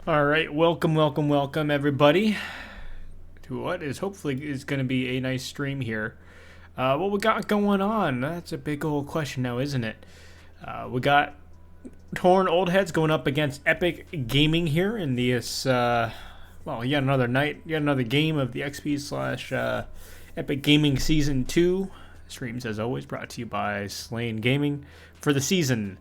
All right, welcome everybody to what is hopefully is going to be a nice stream here. What we got going on? That's a big old question now, isn't it? We got Torn Old Heads going up against Epic Gaming here in this, yet another night, yet another game of the XP slash Epic Gaming Season 2. Streams, as always, brought to you by Slain Gaming for the season.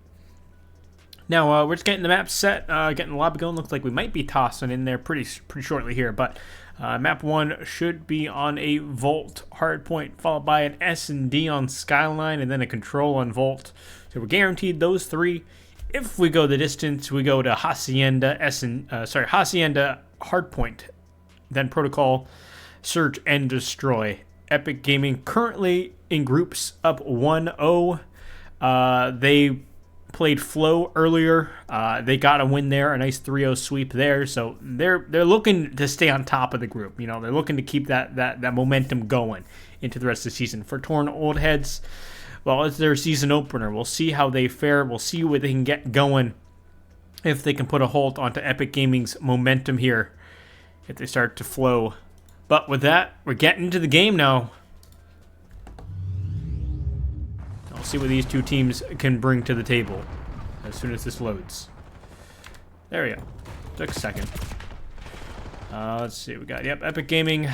Now, we're just getting the map set, getting the lobby going. Looks like we might be tossing in there pretty shortly here, but map 1 should be on a Volt hardpoint, followed by an S&D on Skyline, and then a Control on Volt. So we're guaranteed those three. If we go the distance, we go to Hacienda Hacienda hardpoint, then Protocol, Search, and Destroy. Epic Gaming currently in groups up 1-0. They played Flow earlier. They got a win there, a nice 3-0 sweep there. So they're looking to stay on top of the group. You know, they're looking to keep that momentum going into the rest of the season. For Torn Old Heads, well, it's their season opener. We'll see how they fare. We'll see what they can get going, if they can put a halt onto Epic Gaming's momentum here, if they start to flow. But with that, we're getting into the game now. We'll see what these two teams can bring to the table as soon as this loads. There we go. Took a second. Let's see what we got. Yep, Epic Gaming,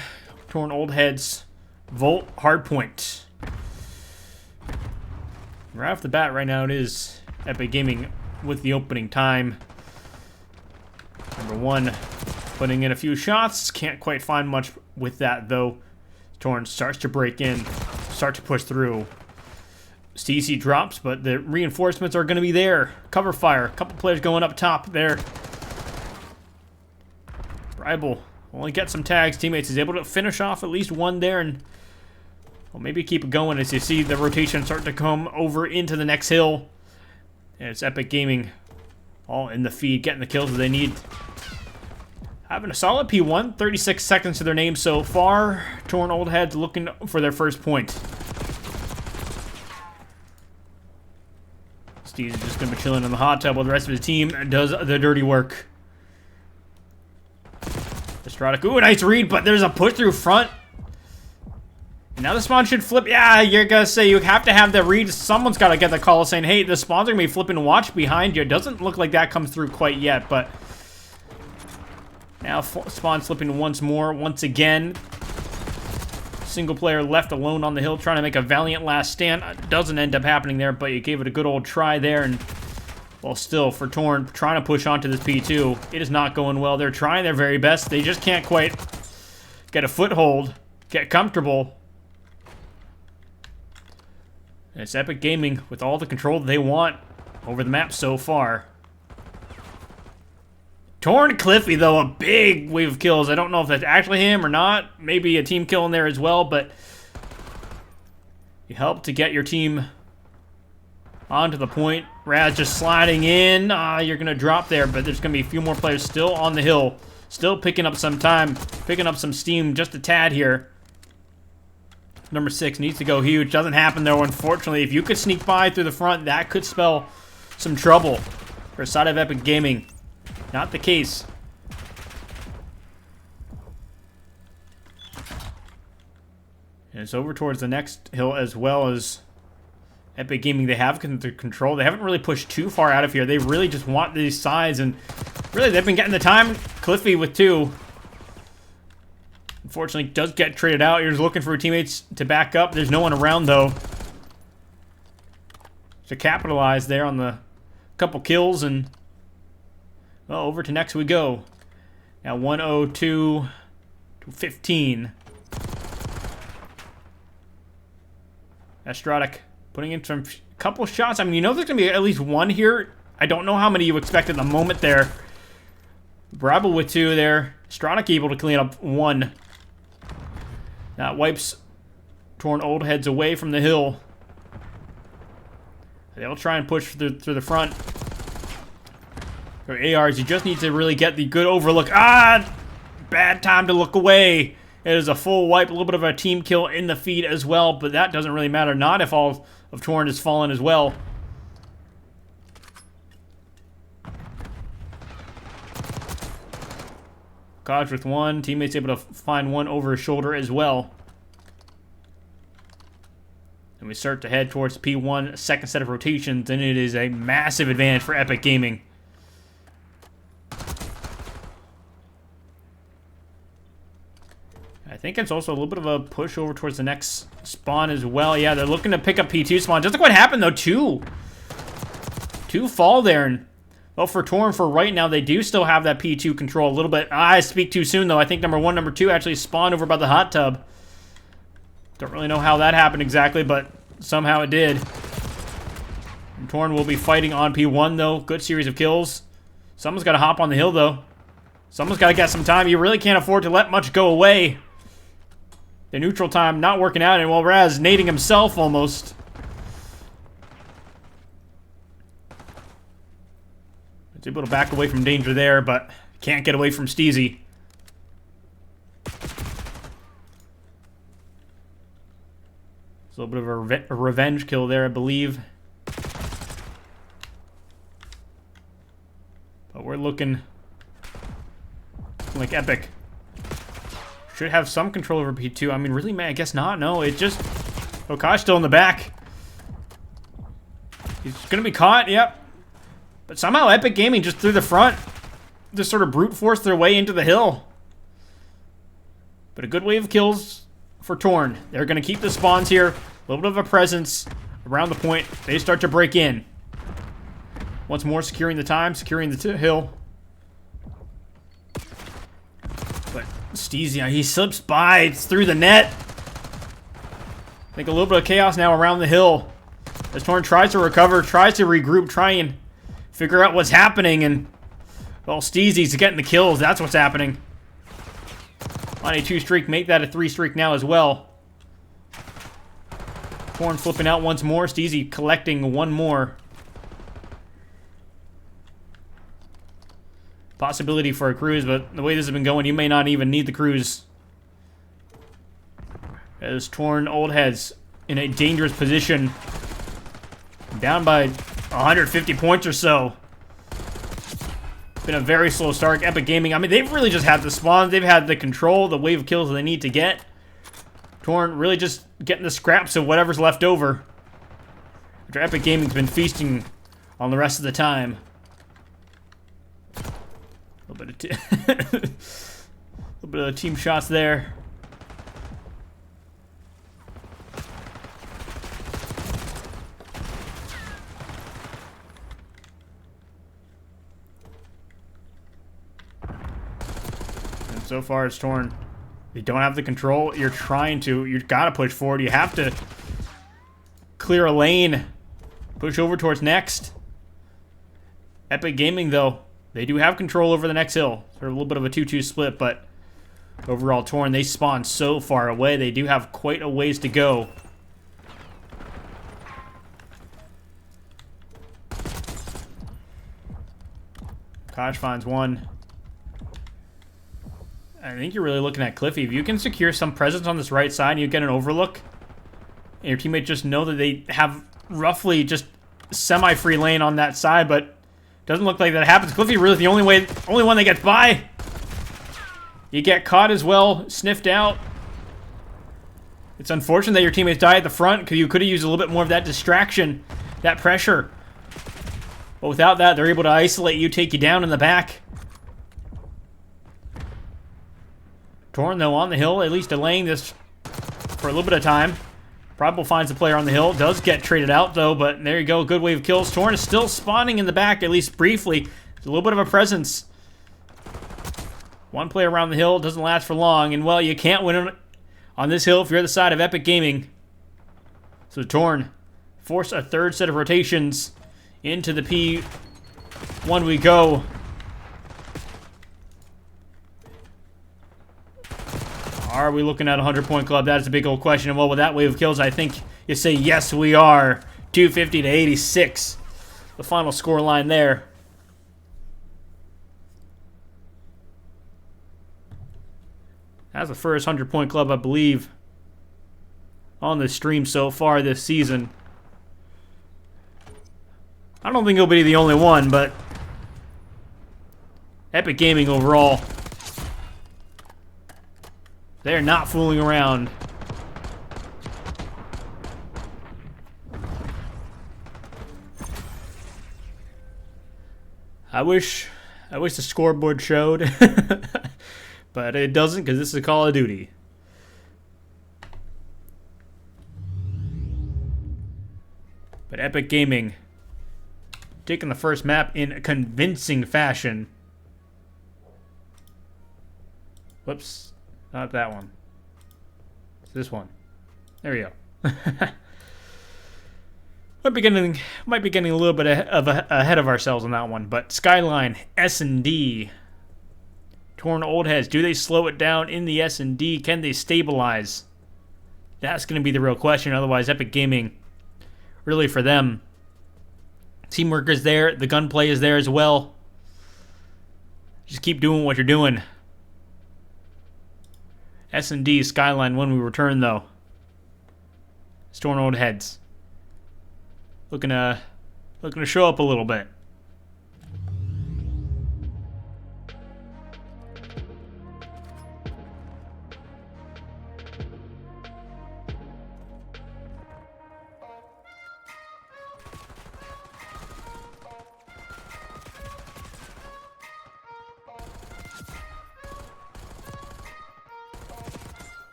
Torn Old Heads, Volt Hardpoint. Right off the bat right now, it is Epic Gaming with the opening time. Number 1 putting in a few shots. Can't quite find much with that, though. Torn starts to break in, start to push through. CC drops, but the reinforcements are going to be there. Cover fire. A couple players going up top there. Bribel only gets some tags. Teammates is able to finish off at least one there, and well, maybe keep it going as you see the rotation start to come over into the next hill. And it's Epic Gaming all in the feed, getting the kills that they need. Having a solid P1, 36 seconds to their name so far. Torn Old Heads looking for their first point. Steve's just going to be chilling in the hot tub while the rest of his team does the dirty work. Estradic, ooh, nice read, but there's a push through front. And now the spawn should flip. Yeah, you're going to say you have to have the read. Someone's got to get the call saying, hey, the spawn's going to be flipping watch behind you. It doesn't look like that comes through quite yet, but now spawn slipping once more, once again. Single player left alone on the hill trying to make a valiant last stand. Doesn't end up happening there, but you gave it a good old try there. And, well, still, for Torn, trying to push onto this P2, it is not going well. They're trying their very best. They just can't quite get a foothold, get comfortable. And it's Epic Gaming with all the control that they want over the map so far. Torn Cliffy, though, a big wave of kills. I don't know if that's actually him or not. Maybe a team kill in there as well, but you help to get your team onto the point. Raz just sliding in. You're going to drop there, but there's going to be a few more players still on the hill. Still picking up some time, picking up some steam just a tad here. Number 6 needs to go huge. Doesn't happen, though, unfortunately. If you could sneak by through the front, that could spell some trouble for a side of Epic Gaming. Not the case. And it's over towards the next hill as well as Epic Gaming. They have control. They haven't really pushed too far out of here. They really just want these sides, and really they've been getting the time. Cliffy with 2. Unfortunately, does get traded out. You're just looking for teammates to back up. There's no one around, though, to capitalize there on the couple kills, and well, over to next we go. Now 102 to 15. Estradic putting in some couple shots. I mean, you know there's going to be at least one here. I don't know how many you expect at the moment there. Bribel with 2 there. Estradic able to clean up 1. That wipes Torn Old Heads away from the hill. They'll try and push through the front. For ARs, you just need to really get the good overlook. Bad time to look away. It is a full wipe, a little bit of a team kill in the feed as well, but that doesn't really matter. Not if all of Torn has fallen as well. Pokaj with one. Teammates able to find one over his shoulder as well. And we start to head towards P1, second set of rotations, and it is a massive advantage for Epic Gaming. I think it's also a little bit of a push over towards the next spawn as well. Yeah, they're looking to pick up P2 spawn. Just look what happened, though. Two fall there. And, well, for Torn, for right now, they do still have that P2 control a little bit. I speak too soon, though. I think number 1, number 2 actually spawned over by the hot tub. Don't really know how that happened exactly, but somehow it did. And Torn will be fighting on P1, though. Good series of kills. Someone's got to hop on the hill, though. Someone's got to get some time. You really can't afford to let much go away. The neutral time not working out, and well, Raz nading himself almost. It's able to back away from danger there, but can't get away from Steezy. It's a little bit of a revenge kill there, I believe. But we're looking like Epic should have some control over P2. I mean, really, man, I guess not. No, it just... Pokaj still in the back. He's going to be caught, yep. But somehow Epic Gaming just through the front just sort of brute forced their way into the hill. But a good wave of kills for Torn. They're going to keep the spawns here. A little bit of a presence around the point. They start to break in. Once more, securing the time, securing the hill. But Steezy, he slips by. It's through the net. I think a little bit of chaos now around the hill. As Torn tries to recover, tries to regroup, try and figure out what's happening. And, well, Steezy's getting the kills. That's what's happening. On a 2 streak, make that a 3 streak now as well. Torn flipping out once more. Steezy collecting one more. Possibility for a cruise, but the way this has been going, you may not even need the cruise. As Torn old heads in a dangerous position. Down by 150 points or so. Been a very slow start. Epic Gaming, I mean, they've really just had the spawns. They've had the control, the wave of kills they need to get. Torn really just getting the scraps of whatever's left over. After Epic Gaming's been feasting on the rest of the time. A little bit of team shots there. And so far it's Torn. You don't have the control. You're trying to. You've got to push forward. You have to clear a lane. Push over towards next. Epic Gaming, though, they do have control over the next hill. Sort of a little bit of a 2-2 split, but overall Torn, they spawn so far away. They do have quite a ways to go. Koch finds one. I think you're really looking at Cliffy. If you can secure some presence on this right side and you get an overlook, and your teammates just know that they have roughly just semi-free lane on that side, but doesn't look like that happens. Cliffy really the only one that gets by. You get caught as well, sniffed out. It's unfortunate that your teammates die at the front because you could have used a little bit more of that distraction, that pressure. But without that, they're able to isolate you, take you down in the back. Torn, though, on the hill, at least delaying this for a little bit of time. Probable finds the player on the hill. Does get traded out, though, but there you go. Good wave of kills. Torn is still spawning in the back, at least briefly. There's a little bit of a presence. One player around the hill. Doesn't last for long. And, well, you can't win on this hill if you're the side of Epic Gaming. So Torn force a third set of rotations into the P1 we go. Are we looking at a 100-point club? That is a big old question. And well, with that wave of kills, I think you say yes, we are. 250 to 86. The final score line there. That's the first 100-point club, I believe, on the stream so far this season. I don't think he'll be the only one, but Epic Gaming overall They're not fooling around. I wish the scoreboard showed, but it doesn't because this is Call of Duty. But Epic Gaming taking the first map in a convincing fashion. Whoops, not that one. It's this one. There we go. Might be getting a little bit ahead of ourselves on that one, but Skyline S&D, Torn Old Heads. Do they slow it down in the S&D? Can they stabilize? That's going to be the real question. Otherwise, Epic Gaming, really for them, teamwork is there. The gunplay is there as well. Just keep doing what you're doing. S&D Skyline when we return though. Torn Old Heads. Looking to show up a little bit.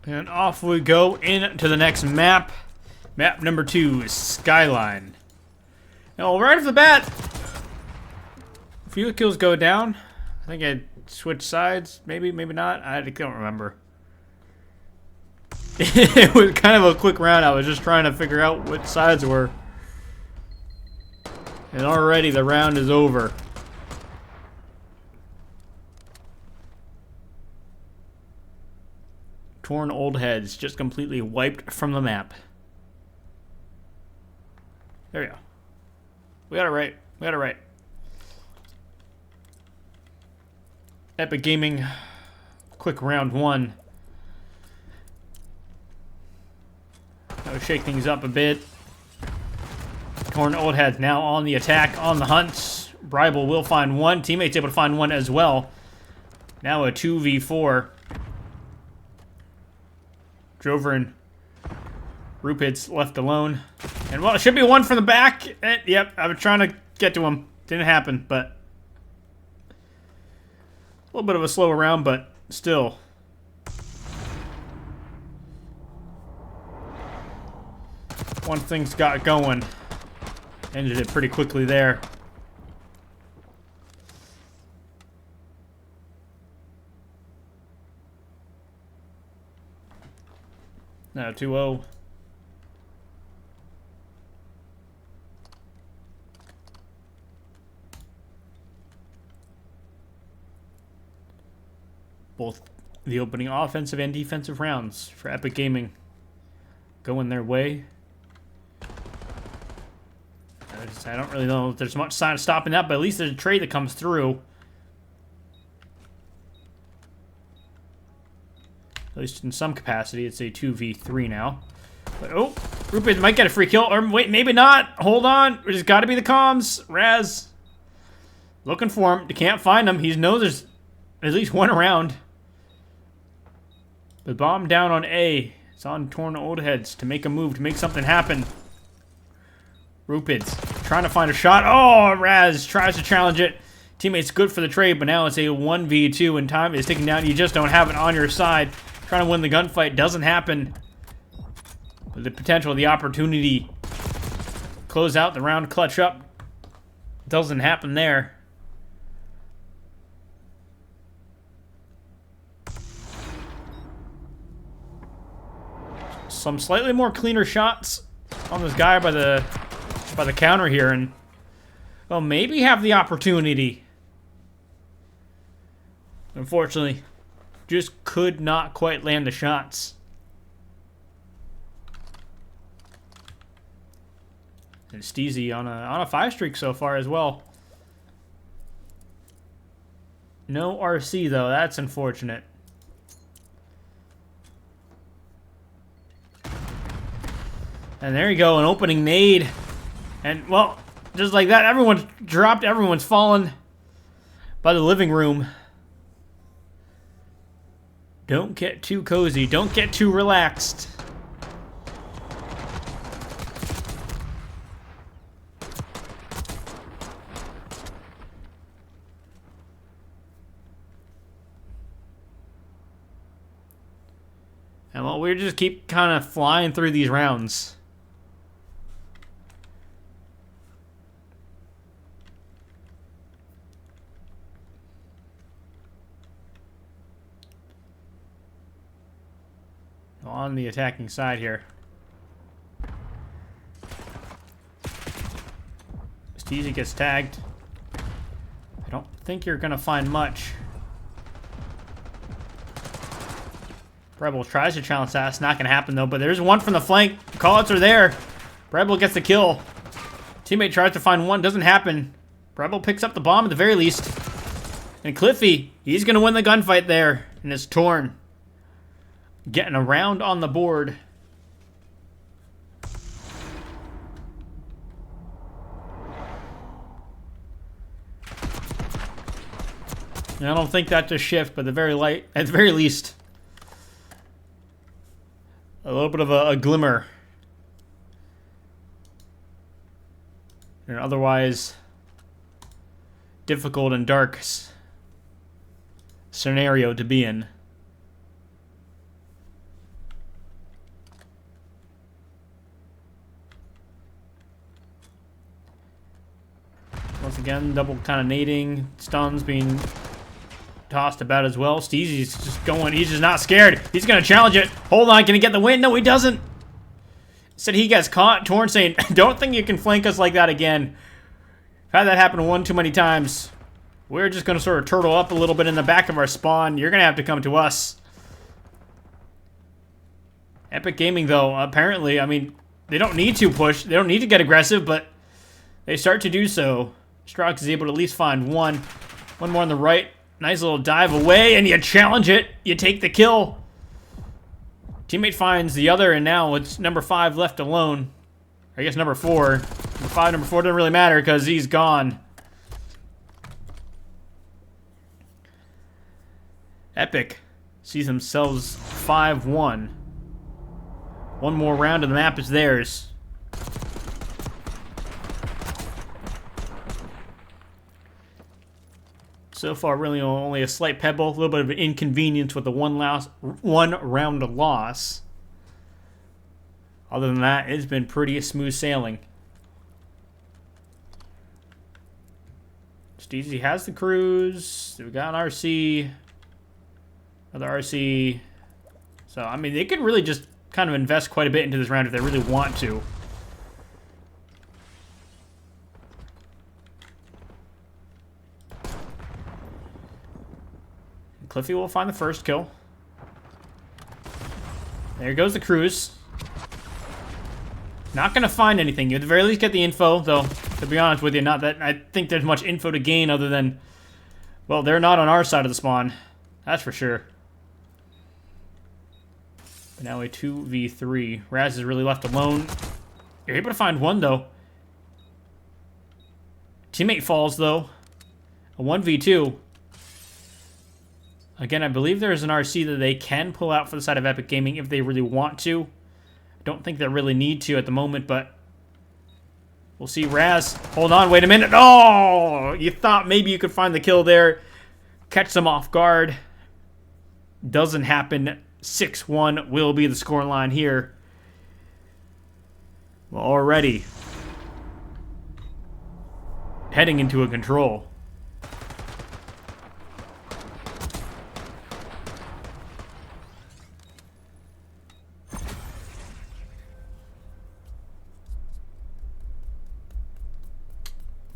And off we go into the next map. Map number 2 is Skyline. Now, right off the bat, a few kills go down. I think I switched sides. Maybe, maybe not. I don't remember. It was kind of a quick round. I was just trying to figure out which sides were. And already the round is over. Torn Old Heads just completely wiped from the map. There we go. We got it right. We got it right. Epic Gaming, quick round 1. I'll shake things up a bit. Torn Old Heads now on the attack, on the hunt. Bribel will find one. Teammates able to find one as well. Now a 2v4. Drover and Rupid's left alone. And, well, it should be one from the back. Yep, I was trying to get to him. Didn't happen, but... a little bit of a slower round, but still. Once things got going, ended it pretty quickly there. Now 2-0. Both the opening offensive and defensive rounds for Epic Gaming going their way. I don't really know if there's much sign of stopping that, but at least there's a trade that comes through. At least in some capacity, it's a 2v3 now. But, oh, Rupert might get a free kill. Or wait, maybe not. Hold on. There's got to be the comms. Raz. Looking for him. They can't find him. He knows there's at least one around. The bomb down on A. It's on Torn Old Heads to make a move, to make something happen. Rupids trying to find a shot. Oh, Raz tries to challenge it. Teammate's good for the trade, but now it's a 1v2 and time is ticking down. You just don't have it on your side. Trying to win the gunfight doesn't happen. But the potential, the opportunity, close out the round, clutch up, doesn't happen there. Some slightly more cleaner shots on this guy by the counter here, and well, maybe have the opportunity. Unfortunately, just could not quite land the shots. And Steezy on a 5 streak so far as well. No RC though, that's unfortunate. And there you go, an opening nade. And, well, just like that, everyone's dropped, everyone's fallen by the living room. Don't get too cozy, don't get too relaxed. And, well, we just keep kind of flying through these rounds. On the attacking side here. Steezy gets tagged. I don't think you're gonna find much. Rebel tries to challenge that. It's not gonna happen though, but there's one from the flank. Callouts are there. Rebel gets the kill. Teammate tries to find one, doesn't happen. Rebel picks up the bomb at the very least. And Cliffy, he's gonna win the gunfight there. And it's Torn getting around on the board. And I don't think that's a shift, but at the very least, a little bit of a glimmer. An otherwise difficult and dark scenario to be in. Once again, double kind of nading, stuns being tossed about as well. Steezy's just going, he's just not scared. He's going to challenge it. Hold on, can he get the win? No, he doesn't. Said he gets caught. Torn saying, don't think you can flank us like that again. I've had that happen one too many times. We're just going to sort of turtle up a little bit in the back of our spawn. You're going to have to come to us. Epic Gaming, though, apparently, I mean, they don't need to push. They don't need to get aggressive, but they start to do so. Strox is able to at least find one. One more on the right. Nice little dive away, and you challenge it. You take the kill. Teammate finds the other, and now it's number 5 left alone. I guess number 4. Number 5, number 4 doesn't really matter because he's gone. Epic sees themselves 5-1. One more round and the map is theirs. So far, really only a slight pebble, a little bit of an inconvenience with the one round loss. Other than that, it's been pretty smooth sailing. Steezy has the cruise. We got an RC. Another RC. So, I mean, they could really just kind of invest quite a bit into this round if they really want to. Cliffy will find the first kill. There goes the cruise. Not going to find anything. You at the very least get the info, though, to be honest with you, not that I think there's much info to gain other than, well, they're not on our side of the spawn. That's for sure. But now a 2v3. Raz is really left alone. You're able to find one, though. Teammate falls, though. A 1v2. Again, I believe there's an RC that they can pull out for the side of Epic Gaming if they really want to. I don't think they really need to at the moment, but we'll see. Raz, hold on, wait a minute. Oh, you thought maybe you could find the kill there. Catch them off guard. Doesn't happen. 6-1 will be the scoreline here. Well, already heading into a control.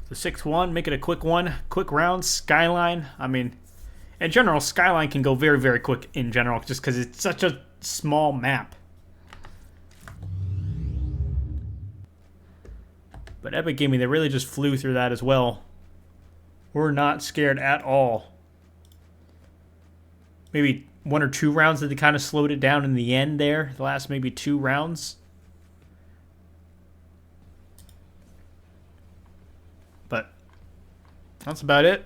The 6-1, make it a quick one. Quick round, Skyline. I mean, in general, Skyline can go very, very quick in general, just because it's such a small map. But Epic Gaming, they really just flew through that as well. We're not scared at all. Maybe 1 or 2 rounds that they kind of slowed it down in the end there. The last maybe 2 rounds. But that's about it.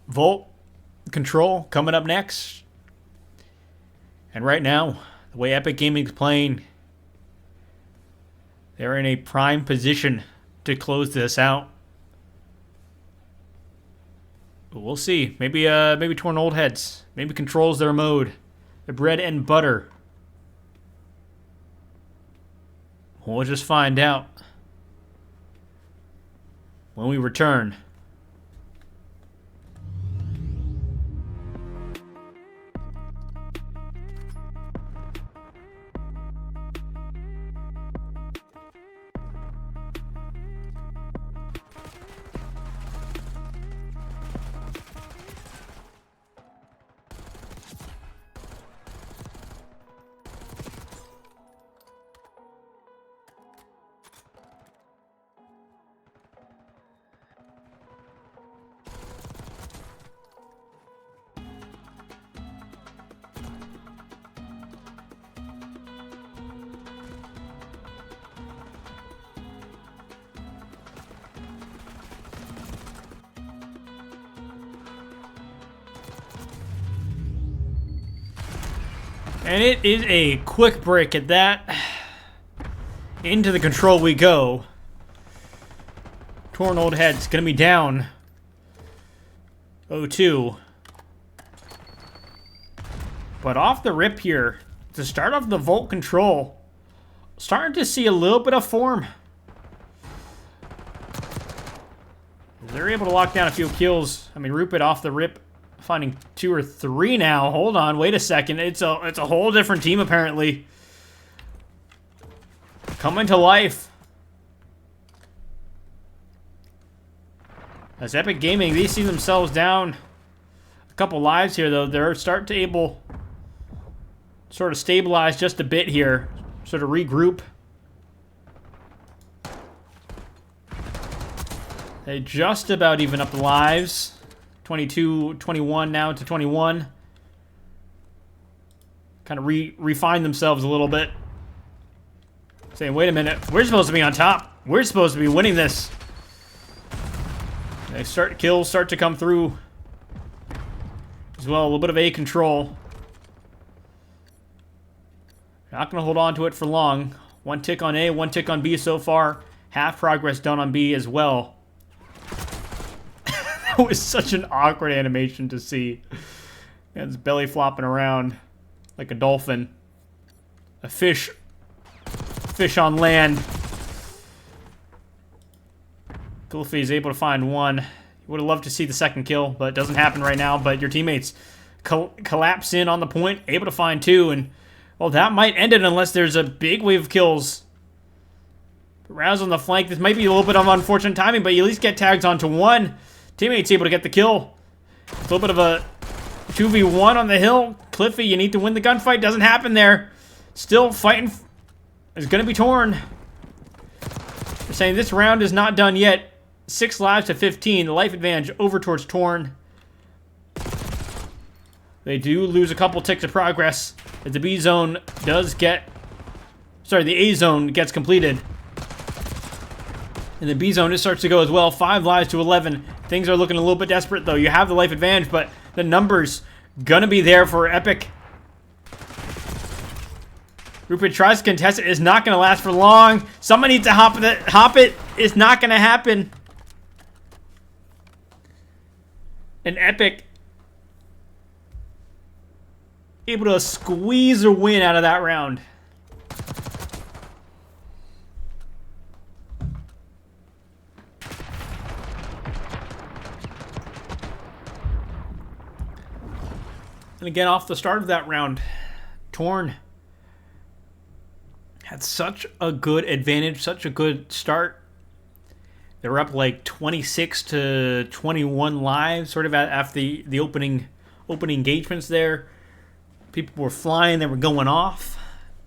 Volt, Control coming up next. And right now, the way Epic Gaming's playing, they're in a prime position to close this out. But we'll see. Maybe Torn Old Heads. Maybe Control's their mode. The bread and butter. We'll just find out when we return. And it is a quick break at that. Into the control we go. Torn Old Head's gonna be down 0-2. But off the rip here, to start off the Volt Control, starting to see a little bit of form. They're able to lock down a few kills. I mean, Rupert off the rip, finding 2 or 3 now. Hold on, wait a second. It's a whole different team apparently. Coming to life. As Epic Gaming, they see themselves down a couple lives here, though. They're starting to able sort of stabilize just a bit here. Sort of regroup. They just about even up the lives. 22, 21 now to 21. Kind of refine themselves a little bit. Saying, wait a minute, we're supposed to be on top. We're supposed to be winning this. They kills start to come through as well. A little bit of A control. Not going to hold on to it for long. 1 tick on A, 1 tick on B so far. Half progress done on B as well. That was such an awkward animation to see. And his belly flopping around like a dolphin. A fish on land. Goofy is able to find 1. Would have loved to see the second kill, but it doesn't happen right now. But your teammates collapse in on the point, able to find 2, and well, that might end it unless there's a big wave of kills. Raz on the flank. This might be a little bit of unfortunate timing, but you at least get tags onto 1. Teammates able to get the kill. A little bit of a 2v1 on the hill. Cliffy, you need to win the gunfight. Doesn't happen there. Still fighting. It's going to be Torn. They're saying this round is not done yet. 6 lives to 15. The life advantage over towards Torn. They do lose a couple ticks of progress as the B zone does get... Sorry, the A zone gets completed. And the B zone just starts to go as well. 5 lives to 11. Things are looking a little bit desperate, though. You have the life advantage, but the numbers gonna be there for Epic. Rupert tries to contest it. It's not gonna last for long. Someone needs to hop it. Hop it. It's not gonna happen. And Epic able to squeeze a win out of that round. And again, off the start of that round, Torn had such a good advantage, such a good start. They were up like 26 to 21 lives, sort of after the opening engagements there. People were flying, they were going off.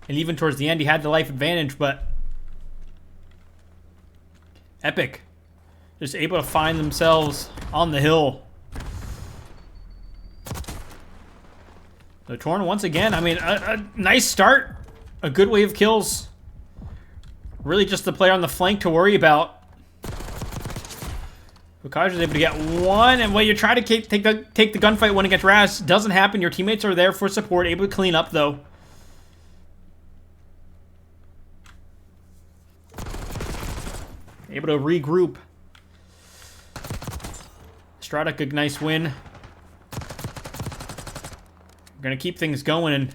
And even towards the end, he had the life advantage, but Epic just able to find themselves on the hill. The Torn, once again, I mean, a nice start. A good wave of kills. Really just the player on the flank to worry about. Bukaj was able to get one, and when you try to take the gunfight one against Raz, doesn't happen. Your teammates are there for support, able to clean up though. Able to regroup. Stradic, a nice win. We're gonna keep things going and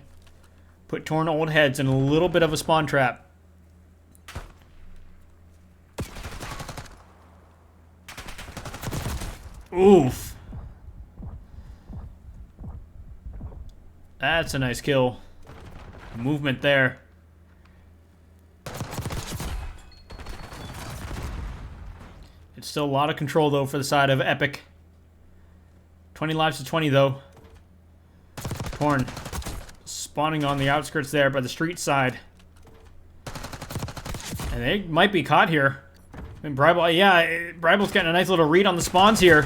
put Torn Old Heads in a little bit of a spawn trap. Oof. That's a nice kill. Movement there. It's still a lot of control, though, for the side of Epic. 20 lives to 20, though. Torn. Spawning on the outskirts there by the street side. And they might be caught here. And Bribel, yeah, Bribel's getting a nice little read on the spawns here.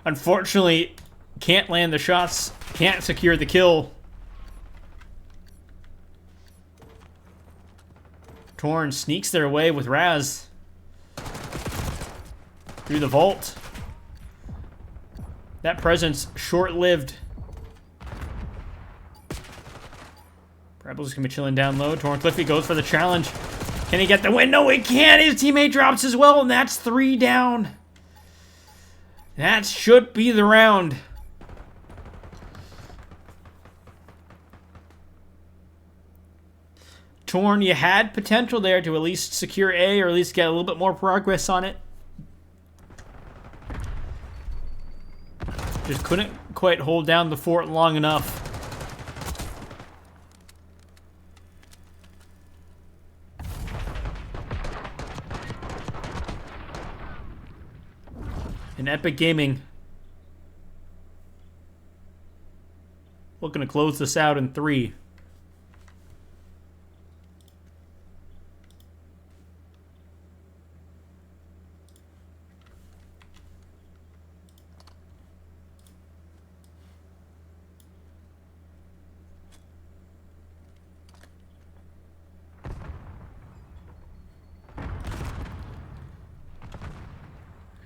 Unfortunately, can't land the shots, can't secure the kill. Torn sneaks their way with Raz through the vault. That presence short-lived. Bribel's gonna be chilling down low. Torn Cliffy goes for the challenge. Can he get the win? No, he can't. His teammate drops as well, and that's 3 down. That should be the round. Torn, you had potential there to at least secure A, or at least get a little bit more progress on it. Just couldn't quite hold down the fort long enough. And Epic Gaming looking to close this out in 3.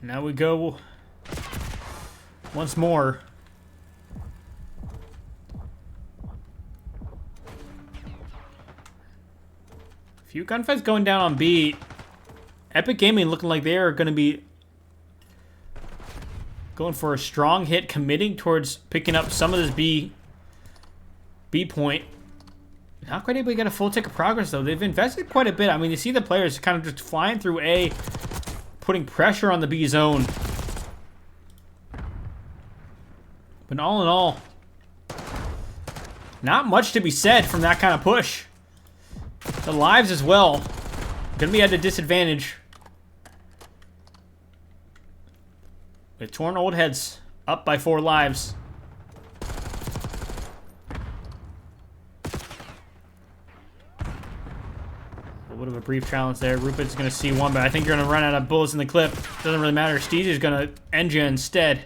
Now we go once more. A few gunfights going down on B. Epic Gaming looking like they are going to be going for a strong hit, committing towards picking up some of this B point. Not quite able to get a full tick of progress, though. They've invested quite a bit. I mean, you see the players kind of just flying through A, putting pressure on the B zone. But all in all, not much to be said from that kind of push. The lives as well, gonna be at a disadvantage. With Torn Old Heads up by 4 lives. A little bit of a brief challenge there. Rupert's gonna see one, but I think you're gonna run out of bullets in the clip. Doesn't really matter. Steezy's gonna end you instead.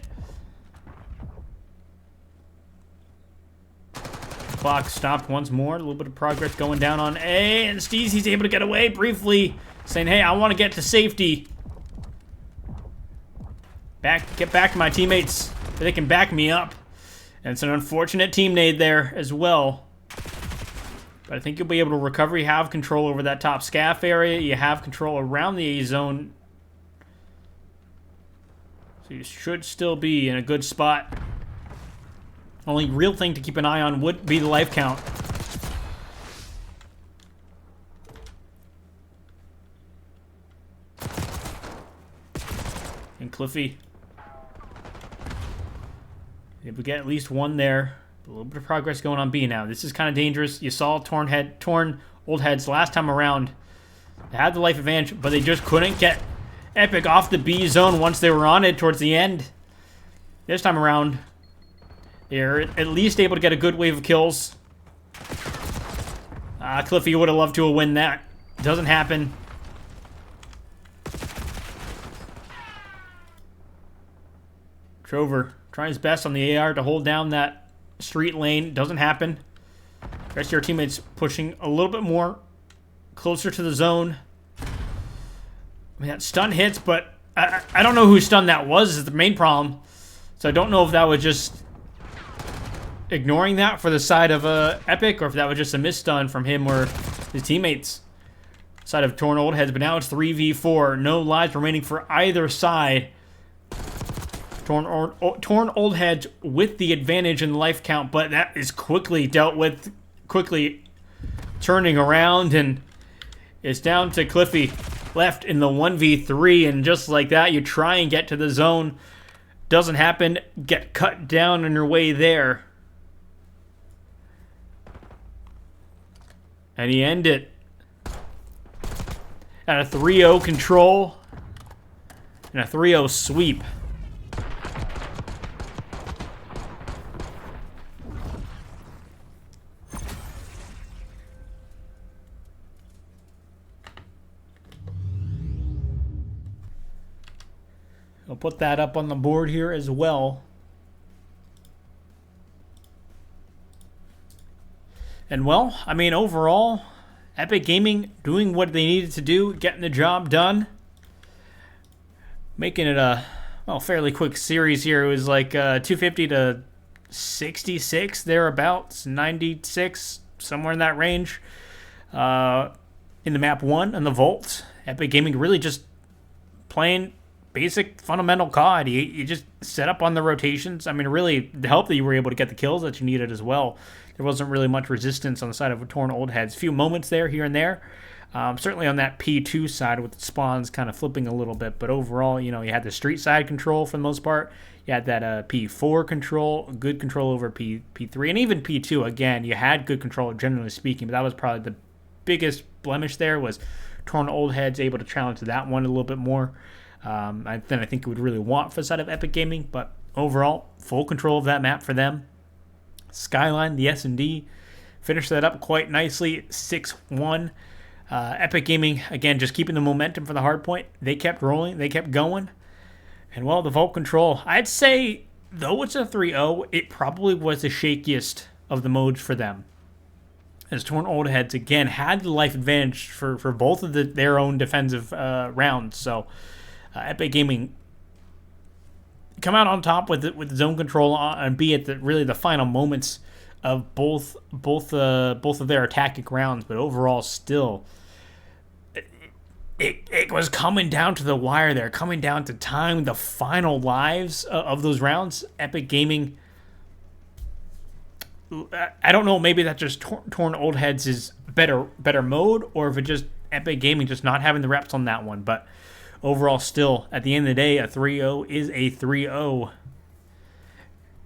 clock stopped once more. A little bit of progress going down on A, and Steezy's able to get away briefly, saying, hey, I want to get to safety. Get back to my teammates so they can back me up. And it's an unfortunate team nade there as well. But I think you'll be able to recover. You have control over that top scaff area. You have control around the A zone. So you should still be in a good spot. Only real thing to keep an eye on would be the life count. And Cliffy. If we get at least one there. A little bit of progress going on B now. This is kind of dangerous. You saw torn old heads last time around. They had the life advantage, but they just couldn't get EpiQ off the B zone once they were on it towards the end. This time around, they're at least able to get a good wave of kills. Cliffy would have loved to have win that. Doesn't happen. Trover trying his best on the AR to hold down that street lane. Doesn't happen. The rest of your teammates pushing a little bit more closer to the zone. I mean, that stun hits, but I don't know who stun that was is the main problem. So I don't know if that was just ignoring that for the side of EpiQ, or if that was just a misstun from him or his teammates. Side of Torn Old Heads, but now it's 3v4. No lives remaining for either side. Torn Old Heads with the advantage in the life count, but that is quickly dealt with, quickly turning around, and it's down to Cliffy left in the 1v3, and just like that, you try and get to the zone. Doesn't happen. Get cut down on your way there. And you end it at a 3-0 control and a 3-0 sweep. I'll put that up on the board here as well. And well, I mean, overall, EpiQ Gaming doing what they needed to do, getting the job done. Making it a fairly quick series here. It was like 250 to 66, thereabouts, 96, somewhere in that range. In the map 1 and the Vault, EpiQ Gaming really just playing basic fundamental COD. You just set up on the rotations. I mean, really, the help that you were able to get the kills that you needed as well. There wasn't really much resistance on the side of Torn Old Heads. A few moments there, here and there. Certainly on that P2 side with the spawns kind of flipping a little bit. But overall, you know, you had the street side control for the most part. You had that P4 control, good control over P3. And even P2, again, you had good control, generally speaking. But that was probably the biggest blemish there, was Torn Old Heads able to challenge that one a little bit more. Than I think it would really want for the side of EpiQ Gaming, but overall, full control of that map for them. Skyline, the S&D, finished that up quite nicely, 6-1. EpiQ Gaming, again, just keeping the momentum for the hard point. They kept rolling, they kept going. And well, the Vault control, I'd say, though it's a 3-0, it probably was the shakiest of the modes for them. As Torn Old Heads, again, had the life advantage for both of their own defensive rounds, so EpiQ Gaming come out on top with zone control and be at really the final moments of both of their attacking rounds. But overall, still, it was coming down to the wire there, coming down to time, the final lives of those rounds. EpiQ Gaming, I don't know, maybe that just Torn Old Heads is better mode, or if it just EpiQ Gaming just not having the reps on that one, but overall, still, at the end of the day, a 3-0 is a 3-0.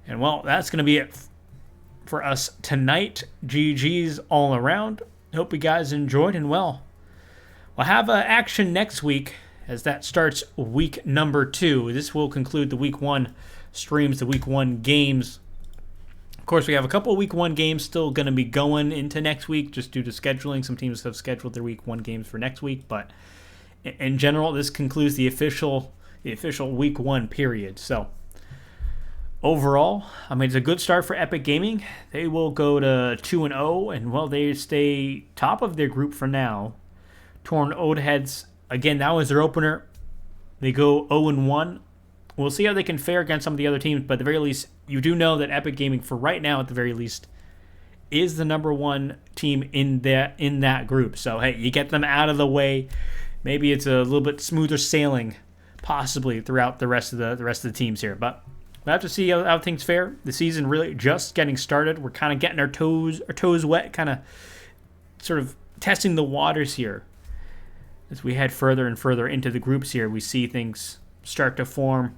And, well, that's going to be it for us tonight. GG's all around. Hope you guys enjoyed, and, well, we'll have action next week as that starts week number 2. This will conclude the week 1 streams, the week 1 games. Of course, we have a couple of week 1 games still going to be going into next week just due to scheduling. Some teams have scheduled their week 1 games for next week, but in general, this concludes the official week 1 period. So, overall, I mean, it's a good start for Epic Gaming. They will go to 2-0, and well, they stay top of their group for now. Torn Old Heads, again, that was their opener. They go 0-1. We'll see how they can fare against some of the other teams, but at the very least, you do know that Epic Gaming, for right now, at the very least, is the number one team in that group. So hey, you get them out of the way. Maybe it's a little bit smoother sailing, possibly throughout the rest of the teams here. But we'll have to see how things fare. The season really just getting started. We're kind of getting our toes wet, kind of sort of testing the waters here. As we head further and further into the groups here, we see things start to form,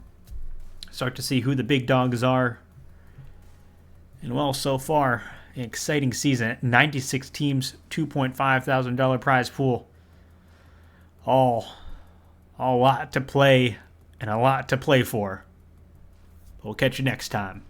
start to see who the big dogs are. And well, so far, an exciting season. 96 teams, $2.5 thousand prize pool. All a lot to play and a lot to play for. We'll catch you next time.